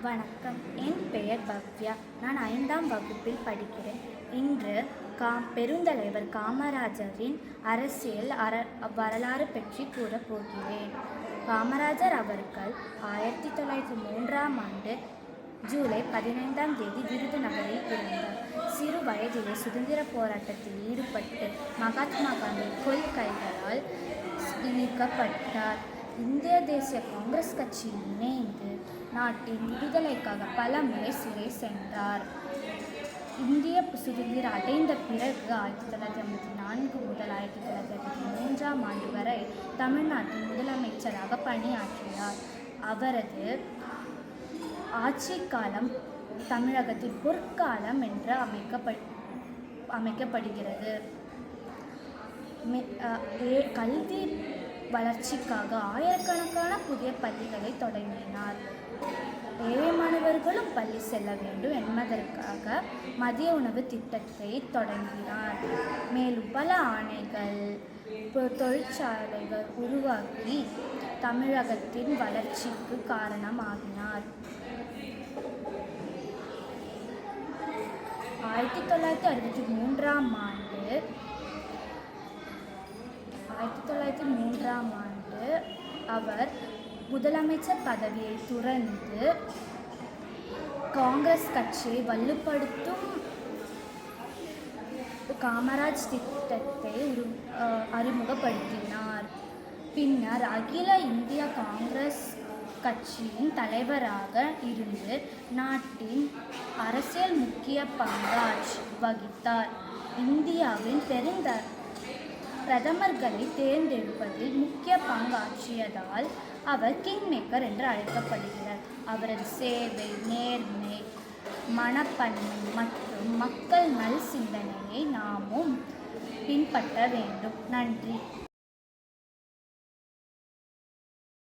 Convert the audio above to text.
வணக்கம். என் பெயர் பவ்யா. நான் 5ஆம் வகுப்பில் படிக்கிறேன். இன்று பெருந்தலைவர் காமராஜரின் அரசியல் வரலாறு பற்றி கூறப் போகிறேன். காமராஜர் அவர்கள் 1903ஆம் ஆண்டு ஜூலை 15ஆம் தேதி விருதுநகரில் பிறந்தார். சிறு வயதிலே சுதந்திர போராட்டத்தில் ஈடுபட்டு மகாத்மா காந்தி கொள்கைகளால் ஈர்க்கப்பட்டார். இந்திய தேசிய காங்கிரஸ் கட்சியில் இணைந்து நாட்டின் விடுதலைக்காக பல முறை சிறை சென்றார். இந்திய சுதந்திரம் அடைந்த பிறகு 1954 முதல் 1953ஆம் ஆண்டு வரை தமிழ்நாட்டின் முதலமைச்சராக பணியாற்றினார். அவரது ஆட்சி காலம் தமிழகத்தின் பொற்காலம் என்று அமைக்கப்படுகிறது. கல்வி வளர்ச்சிக்காக ஆயிரக்கணக்கான புதிய பள்ளிகளை தொடங்கினார். ஏழை மாணவர்களும் பள்ளி செல்ல வேண்டும் என்பதற்காக மதிய உணவு திட்டத்தை தொடங்கினார். மேலும் பல ஆணைகள், தொழிற்சாலைகள் உருவாக்கி தமிழகத்தின் வளர்ச்சிக்கு காரணமாகினார். 1963ஆம் ஆண்டு அவர் முதலமைச்சர் பதவியை துறந்து காங்கிரஸ் கட்சியை வலுப்படுத்தும் காமராஜ் திட்டத்தை அறிமுகப்படுத்தினார். பின்னர் அகில இந்திய காங்கிரஸ் கட்சியின் தலைவராக இருந்து நாட்டின் அரசியல் முக்கிய பங்கு வகித்தார். இந்தியாவின் பிரதமர்களை தேர்ந்தெடுப்பதில் முக்கிய பங்காற்றியதால் அவர் கிங் மேக்கர் என்று அழைக்கப்படுகிறார். அவரது சேவை, நேர்மை, மனப்பான்மை மற்றும் மக்கள் நல் சிந்தனையை நாமும் பின்பற்ற வேண்டும். நன்றி.